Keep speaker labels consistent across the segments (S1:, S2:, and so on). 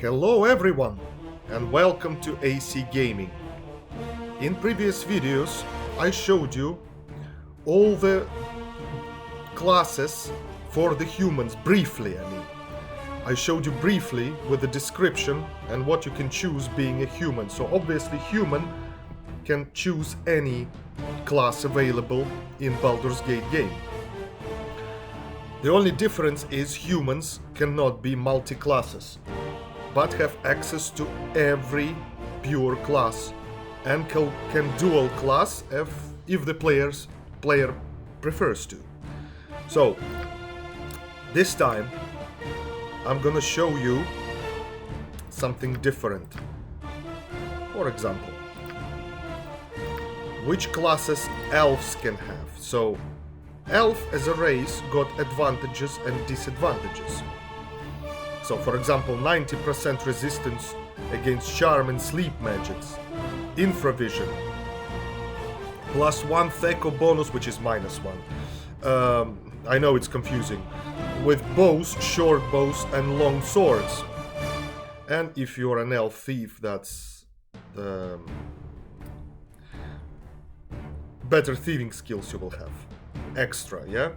S1: Hello everyone and welcome to AC Gaming. In previous videos I showed you all the classes for the humans briefly. I showed you briefly with the description and what you can choose being a human. So obviously human can choose any class available in Baldur's Gate game. The only difference is humans cannot be multi-classes, but have access to every pure class and can dual class if the player prefers to. So this time I'm gonna show you something different. For example, which classes elves can have. So elf as a race got advantages and disadvantages. So for example, 90% resistance against charm and sleep magics, infravision, +1 Theco bonus, which is -1. I know it's confusing, with bows, short bows and long swords. And if you're an elf thief, that's better thieving skills you will have. Extra, yeah?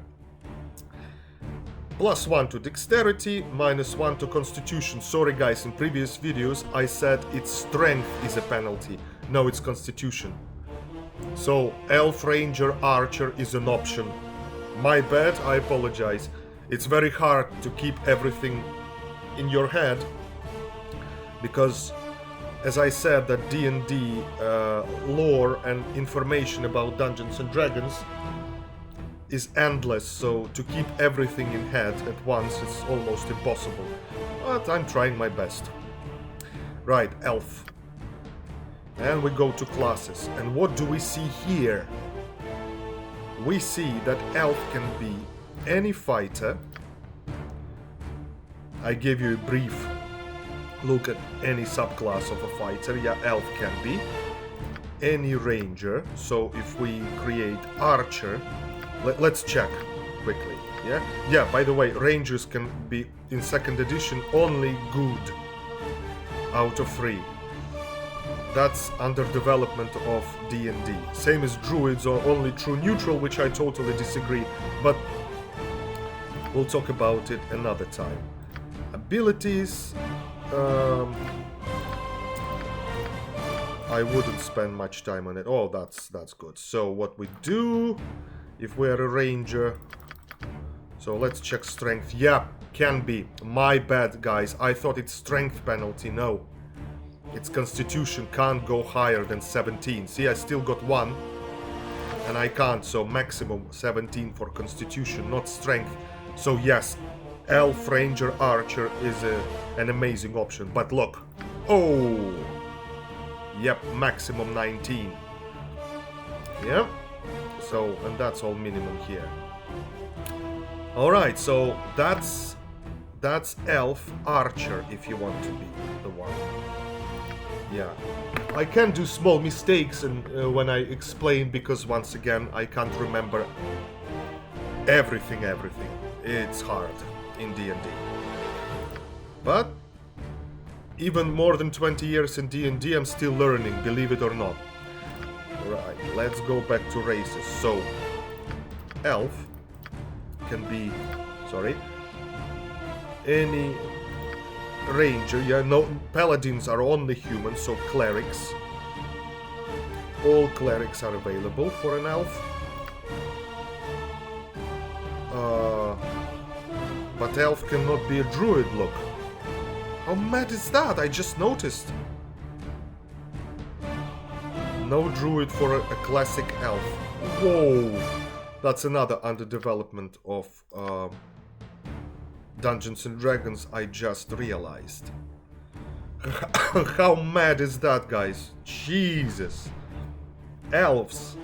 S1: +1 to dexterity, -1 to constitution. Sorry guys, in previous videos I said its strength is a penalty. No, it's constitution. So elf, ranger, archer is an option. My bad, I apologize. It's very hard to keep everything in your head because, as I said, that D&D lore and information about Dungeons and Dragons is endless, so to keep everything in head at once is almost impossible. But I'm trying my best. Right, elf. And we go to classes. And what do we see here? We see that elf can be any fighter. I gave you a brief look at any subclass of a fighter. Yeah, elf can be. Any ranger. So if we create archer, let's check quickly. Yeah, by the way, rangers can be in 2nd edition only good out of 3. That's under development of D&D. Same as druids are only true neutral, which I totally disagree, but we'll talk about it another time. Abilities, I wouldn't spend much time on it. Oh, that's good. So what we do if we're a ranger, so let's check strength. Yeah, can be. My bad, guys. I thought it's strength penalty. No, it's constitution. Can't go higher than 17. See, I still got 1 and I can't, so maximum 17 for constitution, not strength. So yes, elf, ranger, archer is an amazing option. But look, oh yep, maximum 19. Yeah. So, and that's all minimum here. Alright, so that's elf, archer if you want to be the one. Yeah. I can do small mistakes when I explain because once again I can't remember everything. It's hard in D&D. But even more than 20 years in D&D I'm still learning, believe it or not. Right, let's go back to races. So, elf can be, any ranger. Yeah, no, paladins are only humans, so clerics. All clerics are available for an elf. But elf cannot be a druid, look. How mad is that? I just noticed. No druid for a classic elf. Whoa! That's another underdevelopment of Dungeons and Dragons I just realized. How mad is that, guys? Jesus! Elves.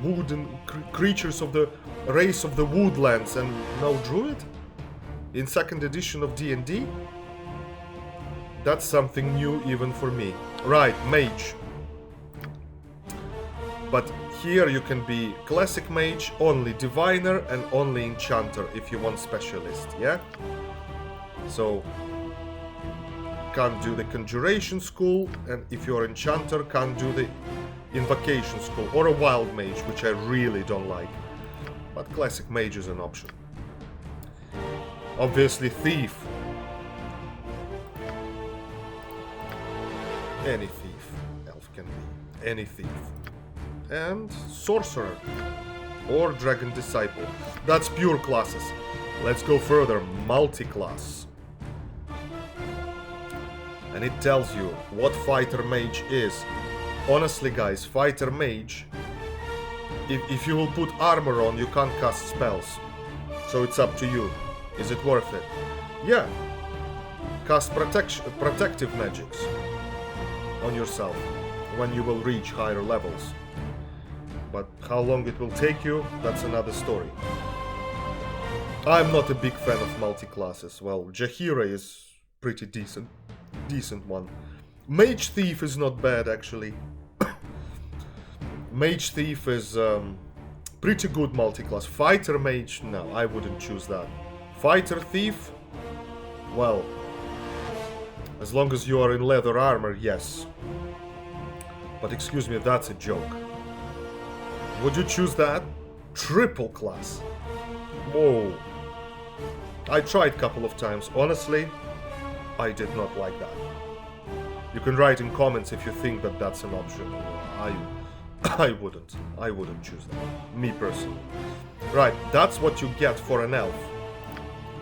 S1: Wooden creatures of the race of the woodlands and no druid? In 2nd edition of D&D? That's something new even for me. Right, mage. But here you can be classic mage, only diviner and only enchanter if you want specialist, yeah? So can't do the Conjuration School, and if you're Enchanter, can't do the Invocation School, or a Wild Mage, which I really don't like. But Classic Mage is an option. Obviously Thief. Any thief. Elf can be. Any thief. And Sorcerer. Or Dragon Disciple. That's pure classes. Let's go further. Multi-class. And it tells you what Fighter Mage is. Honestly guys, Fighter Mage, if you will put armor on, you can't cast spells. So it's up to you. Is it worth it? Yeah. Cast protective magics on yourself when you will reach higher levels. But how long it will take you, that's another story. I'm not a big fan of multi-classes. Well, Jaheira is pretty decent one. Mage Thief is not bad actually. Mage Thief is pretty good multi-class. Fighter Mage, no, I wouldn't choose that. Fighter Thief, well, as long as you are in leather armor, yes. But excuse me, that's a joke. Would you choose that? Triple class. Whoa. I tried a couple of times. Honestly, I did not like that. You can write in comments if you think that that's an option. I wouldn't choose that. Me personally. Right, that's what you get for an elf.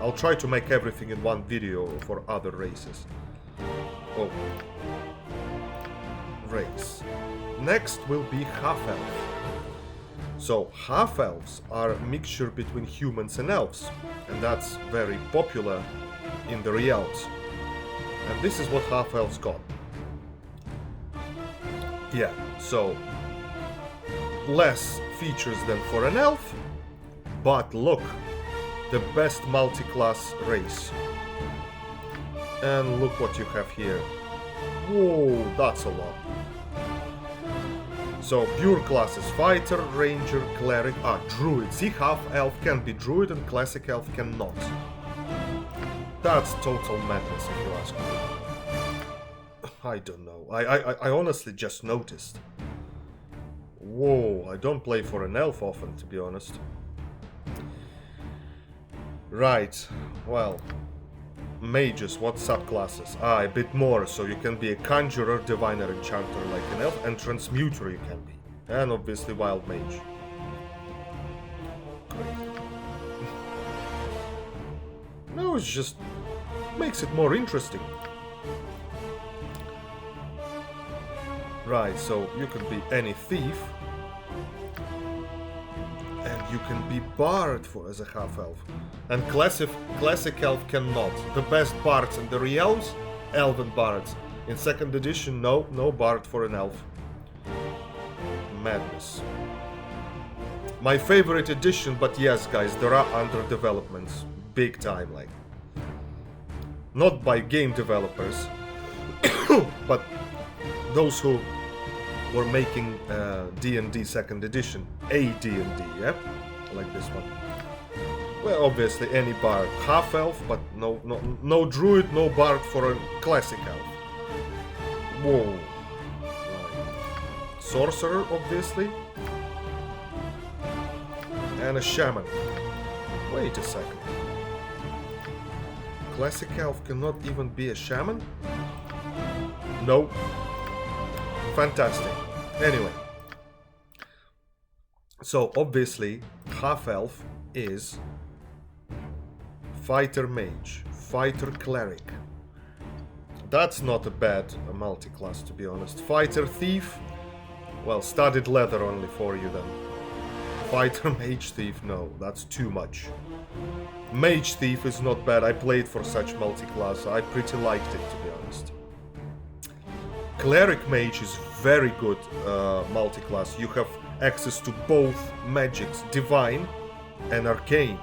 S1: I'll try to make everything in one video for other races. Oh. Race. Next will be half-elf. So, half-elves are a mixture between humans and elves, and that's very popular in the realms. And this is what half-elves got. Yeah, so less features than for an elf, but look, the best multi-class race. And look what you have here. Whoa, that's a lot. So, pure classes, Fighter, Ranger, Cleric, Druid. See, half-elf can be Druid and Classic Elf cannot. That's total madness if you ask me. I don't know, I honestly just noticed. Whoa, I don't play for an elf often, to be honest. Right, well, mages, what subclasses? A bit more, so you can be a conjurer, diviner, enchanter like an elf, and transmuter you can be. And obviously wild mage. Great. No, it's just makes it more interesting. Right, so you can be any thief. And you can be bard as a half-elf. And classic elf cannot. The best bards in the realms, elven bards. In 2nd edition, no bard for an elf. Madness. My favorite edition, but yes guys, there are underdevelopments. Big time, like. Not by game developers, but those who were making D&d 2nd edition, a D&d, yeah? Like this one. Well, obviously any bard, half-elf, but no druid, no bard for a classic elf. Whoa. Right. Sorcerer, obviously. And a shaman. Wait a second. Classic elf cannot even be a shaman? No. Fantastic. Anyway. So, obviously, half-elf is fighter mage, fighter cleric. That's not a bad multi-class, to be honest. Fighter thief, well, studded leather only for you then. Fighter mage thief, no, that's too much. Mage thief is not bad, I played for such multi-class, I pretty liked it, to be honest. Cleric mage is very good multi-class. You have access to both magics, divine and arcane.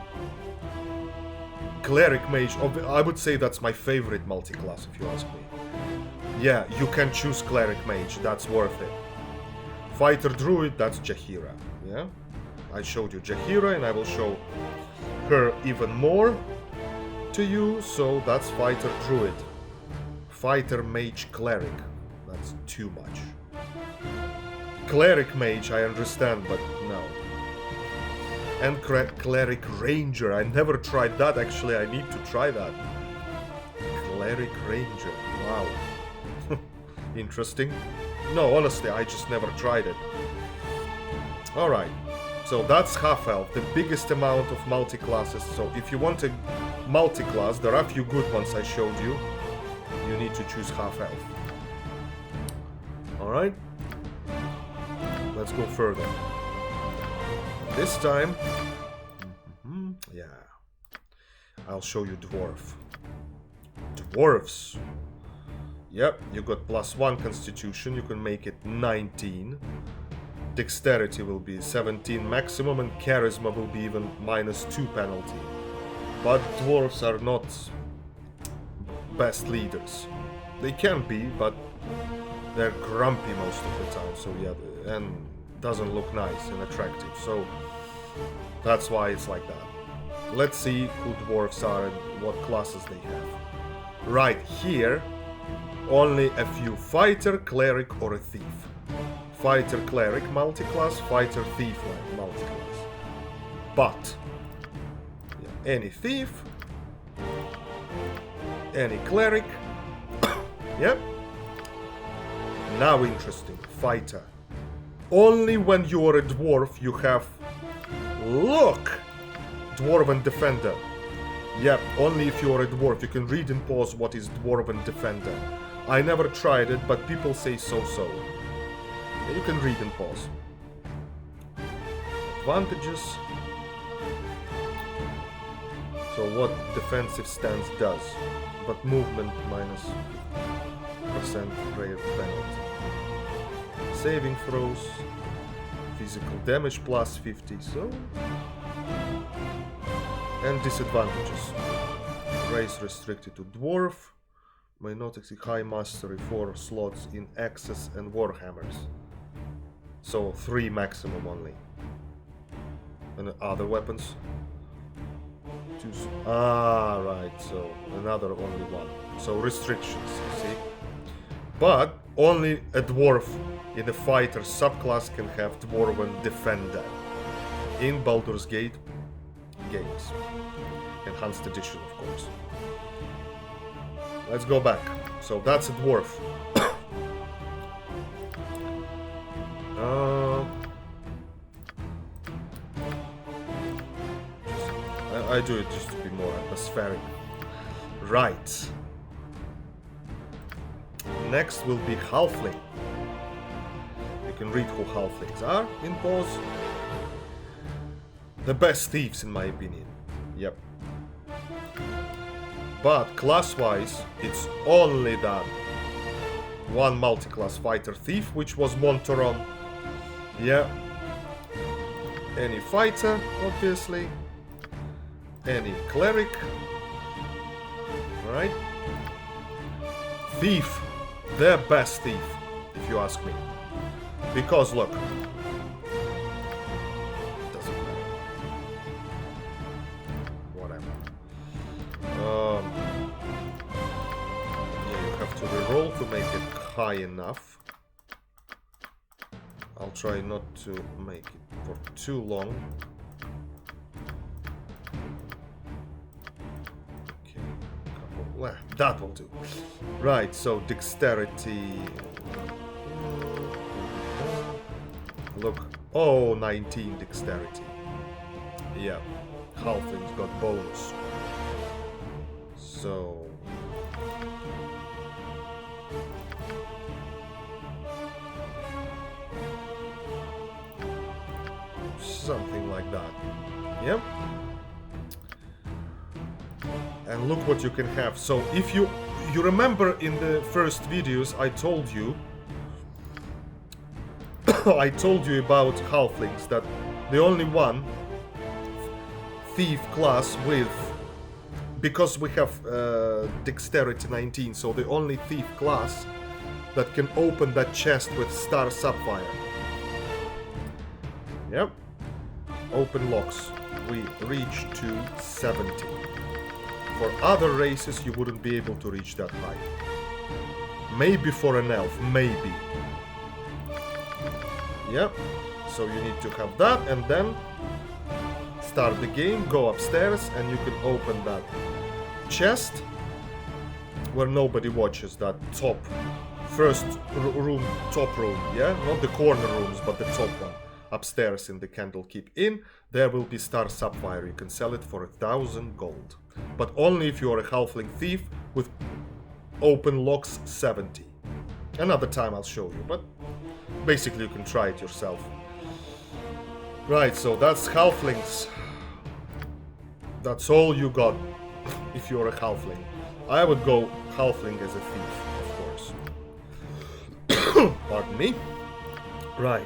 S1: Cleric mage, I would say that's my favorite multi-class if you ask me. Yeah, you can choose cleric mage, that's worth it. Fighter druid, that's Jaheira, yeah? I showed you Jaheira and I will show her even more to you, so that's fighter druid. Fighter, Mage, Cleric. That's too much. Cleric Mage, I understand, but no. And Cleric Ranger. I never tried that, actually. I need to try that. Cleric Ranger. Wow. Interesting. No, honestly, I just never tried it. Alright. So that's half-elf, the biggest amount of multi-classes. So if you want a multi-class, there are a few good ones I showed you. You need to choose half-elf. Alright. Let's go further. This time... yeah. I'll show you dwarf. Dwarves. Yep, you got +1 constitution, you can make it 19. Dexterity will be 17 maximum and charisma will be even -2 penalty. But dwarves are not best leaders. They can be, but they're grumpy most of the time, so yeah, and doesn't look nice and attractive, so that's why it's like that. Let's see who dwarves are and what classes they have. Right here, only a few fighter, cleric, or a thief. Fighter, cleric, multi-class, fighter, thief, multi-class. But yeah, any thief, any cleric, yep. Now interesting, fighter. Only when you are a dwarf you have, look, dwarven defender. Yep, only if you are a dwarf. You can read and pause what is dwarven defender. I never tried it, but people say so-so. You can read and pause. Advantages. So what defensive stance does, but movement -% rare penalty. Saving throws, physical damage +50, so... And disadvantages. Race restricted to dwarf, may not exceed high mastery 4 slots in axes and warhammers. So 3 maximum only. And other weapons? Right, so another only one. So restrictions, you see. But only a dwarf in the fighter subclass can have dwarven defender. In Baldur's Gate games. Enhanced edition, of course. Let's go back. So that's a dwarf. I do it just to be more atmospheric. Right. Next will be halfling. You can read who halflings are in pause. The best thieves, in my opinion. Yep. But class-wise, it's only that one multi-class fighter thief, which was Montoron. Yeah. Any fighter, obviously. Any cleric. Alright. Thief. The best thief, if you ask me. Because, look. Doesn't matter. Whatever. Yeah, you have to reroll to make it high enough. I'll try not to make it for too long. Well, that will do. Right, so dexterity. Look. Oh, 19 dexterity. Yeah. Halflings got bonus. So. Something like that. Yep. And look what you can have. So if you remember in the first videos I told you I told you about halflings, that the only one thief class with, because we have dexterity 19, so the only thief class that can open that chest with star sapphire. Yep. Open locks. We reach to 70. For other races, you wouldn't be able to reach that high. Maybe for an elf, maybe. Yeah, so you need to have that, and then start the game, go upstairs, and you can open that chest where nobody watches, that top first room, top room, yeah? Not the corner rooms, but the top one. Upstairs in the Candlekeep Inn, there will be Star Sapphire. You can sell it for 1,000 gold. But only if you are a halfling thief with open locks 70. Another time I'll show you, but basically you can try it yourself. Right, so that's halflings. That's all you got if you're a halfling. I would go halfling as a thief, of course. Pardon me. Right.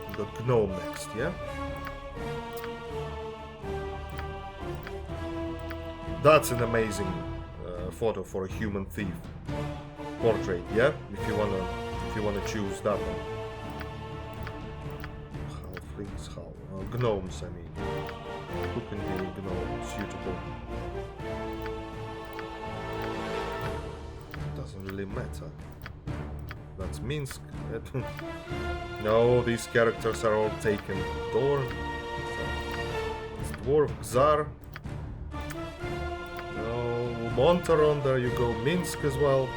S1: We got gnome next, yeah? That's an amazing photo for a human thief. Portrait, yeah? If you wanna choose that one. Halflings, gnomes, I mean. Who can be gnome suitable? Doesn't really matter. That's Minsk. No, these characters are all taken. Dorn. It's Dwarf, Czar. No, Montaron, there you go. Minsk as well.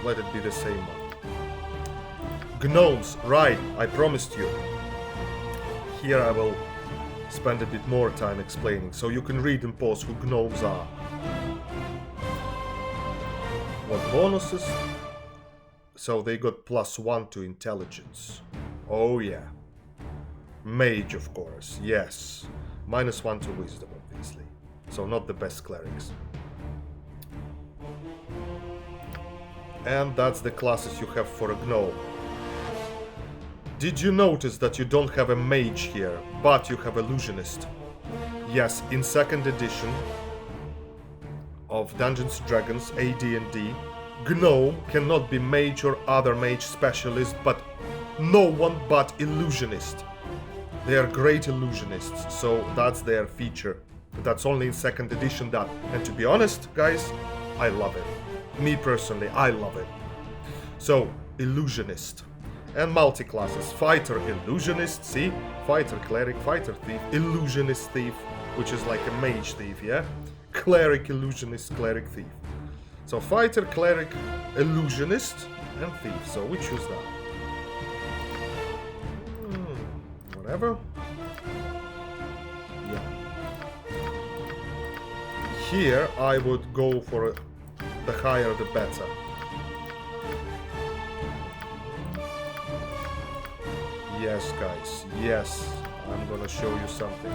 S1: Let it be the same one. Gnomes, right, I promised you. Here I will spend a bit more time explaining, so you can read and pause who gnomes are. What bonuses? So they got +1 to intelligence. Oh yeah. Mage, of course, yes. -1 to wisdom, obviously. So not the best clerics. And that's the classes you have for a gnome. Did you notice that you don't have a mage here, but you have illusionist? Yes, in 2nd edition of Dungeons & Dragons AD&D, gnome cannot be mage or other mage specialist, but no one but illusionist. They are great illusionists, so that's their feature. That's only in 2nd edition that. And to be honest, guys, I love it. Me personally, I love it. So, illusionist. And multi-classes. Fighter, illusionist, see? Fighter, cleric, fighter, thief, illusionist, thief, which is like a mage thief, yeah? Cleric, illusionist, cleric, thief. So, fighter, cleric, illusionist, and thief. So, we choose that. Whatever. Yeah. Here, I would go for the higher the better. Yes, guys, yes, I'm gonna show you something.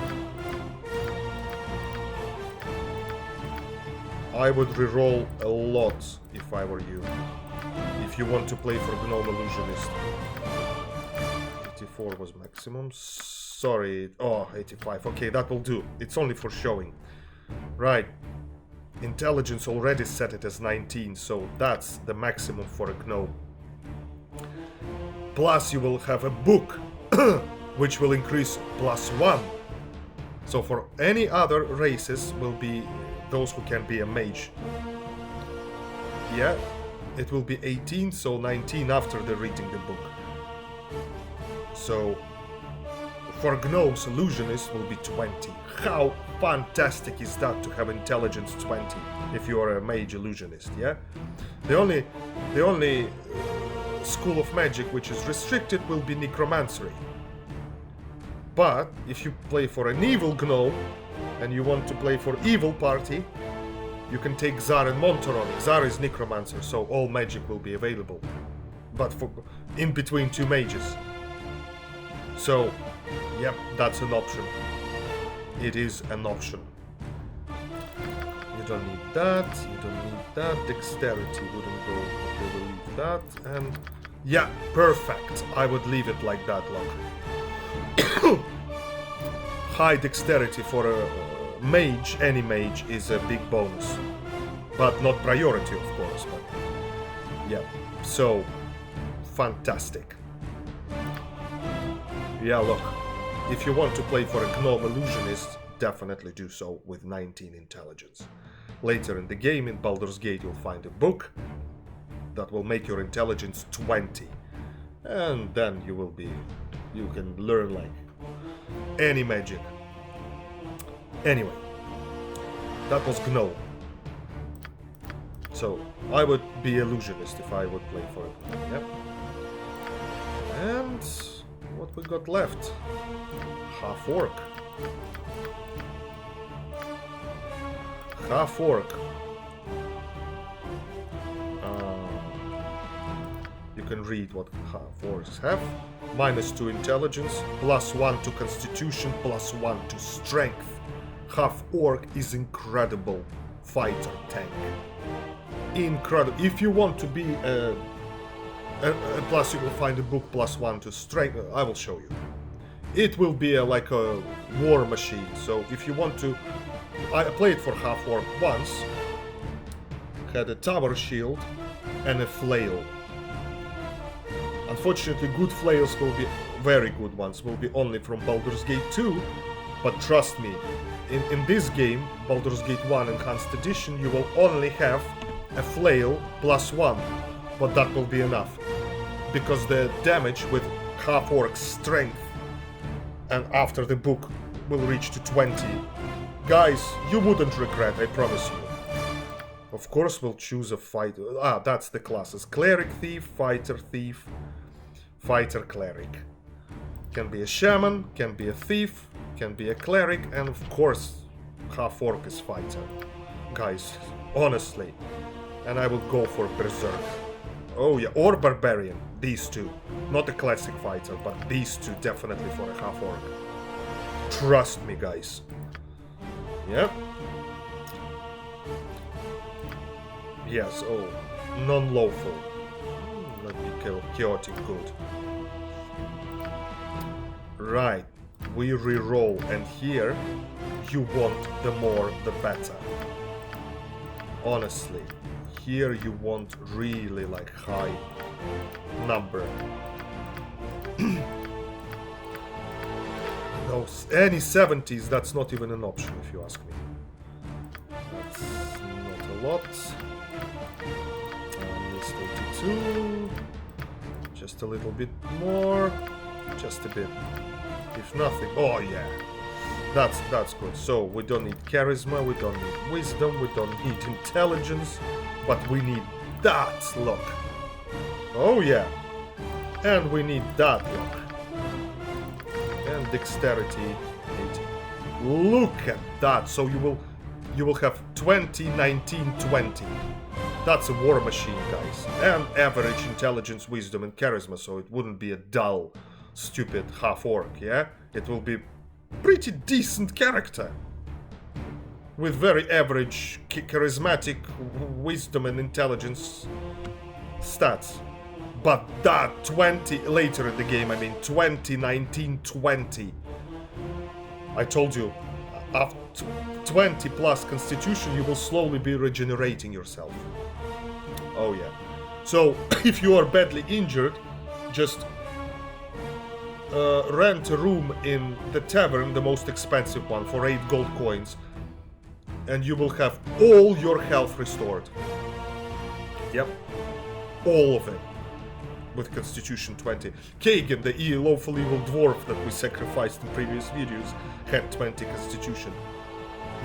S1: I would reroll a lot if I were you. If you want to play for Gnome Illusionist. 84 was maximum. Sorry, oh, 85. Okay, that will do. It's only for showing. Right. Intelligence already set it as 19, so that's the maximum for a gnome. Plus you will have a book, which will increase +1. So for any other races will be those who can be a mage. Yeah, it will be 18, so 19 after the reading the book. So for gnomes, illusionist will be 20. How fantastic is that to have intelligence 20 if you are a mage illusionist, yeah? The only school of magic which is restricted will be necromancy. But if you play for an evil gnome and you want to play for evil party, you can take Czar and Montaron. Czar is necromancer, so all magic will be available. But for in between two mages. So, yep, that's an option. It is an option. You don't need that, you don't need that. Dexterity wouldn't go. Okay, we'll leave that. And yeah, perfect. I would leave it like that, look. High dexterity for a mage, any mage, is a big bonus. But not priority, of course. But yeah, so fantastic. Yeah, look. if you want to play for a gnome illusionist, definitely do so with 19 intelligence. Later in the game, in Baldur's Gate, you'll find a book that will make your intelligence 20. And then you can learn like any magic. Anyway, that was gnome. So, I would be illusionist if I would play for it. Yep. And what we got left? Half orc. Half orc. You can read what half orcs have. -2 intelligence, +1 to constitution, +1 to strength. Half orc is incredible fighter tank. Incredible. If you want to be plus you will find a book +1 to strength. I will show you. It will be like a war machine. So if you want to, I played for half orc once. Had a tower shield and a flail. Unfortunately, good flails will be very good ones. Will be only from Baldur's Gate 2, but trust me, in this game, Baldur's Gate 1 Enhanced Edition, you will only have a flail +1, but that will be enough, because the damage with half orc strength and after the book will reach to 20. Guys, you wouldn't regret, I promise you. Of course we'll choose a fighter. That's the classes. Cleric Thief, Fighter Thief, Fighter Cleric. Can be a Shaman, can be a Thief, can be a Cleric, and of course half orc is Fighter. Guys, honestly. And I will go for Berserk. Oh yeah, or Barbarian. These two. Not a classic fighter, but these two definitely for a half orc. Trust me, guys. Yeah. Yes, oh, non-lawful. Let me kill chaotic good. Right, we re-roll, and here you want the more the better. Honestly, here you want really like high number. No, any 70s, that's not even an option if you ask me. That's not a lot. 82. Just a little bit more. Just a bit. If nothing. Oh yeah. That's good. So we don't need charisma, we don't need wisdom, we don't need intelligence, but we need that luck. Oh yeah. And we need that luck. And dexterity 80. Look at that. So you will have 20, 19, 20. That's a war machine, guys. And average intelligence, wisdom, and charisma, so it wouldn't be a dull, stupid half-orc, yeah? It will be pretty decent character. With very average charismatic wisdom and intelligence stats. But that 20, later in the game, I mean 20, 19, 20. I told you, after 20 plus constitution, you will slowly be regenerating yourself. Oh yeah. So, if you are badly injured, just rent a room in the tavern, the most expensive one, for 8 gold coins. And you will have all your health restored. Yep. All of it. With Constitution 20. Kagan, the lawful evil dwarf that we sacrificed in previous videos, had 20 Constitution.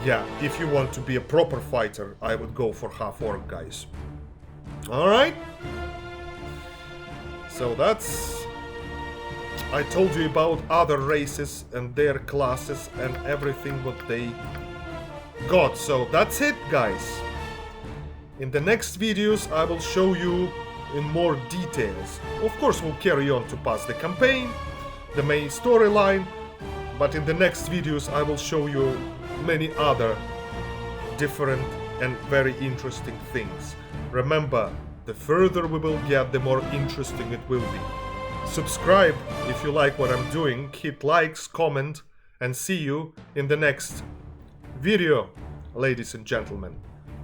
S1: Yeah, if you want to be a proper fighter, I would go for half-orc, guys. Alright? So that's... I told you about other races and their classes and everything what they got. So that's it, guys. In the next videos, I will show you in more details. Of course, we'll carry on to pass the campaign, the main storyline, but in the next videos I will show you many other different and very interesting things. Remember, the further we will get, the more interesting it will be. Subscribe if you like what I'm doing, hit likes, comment, and see you in the next video, ladies and gentlemen.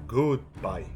S1: Goodbye.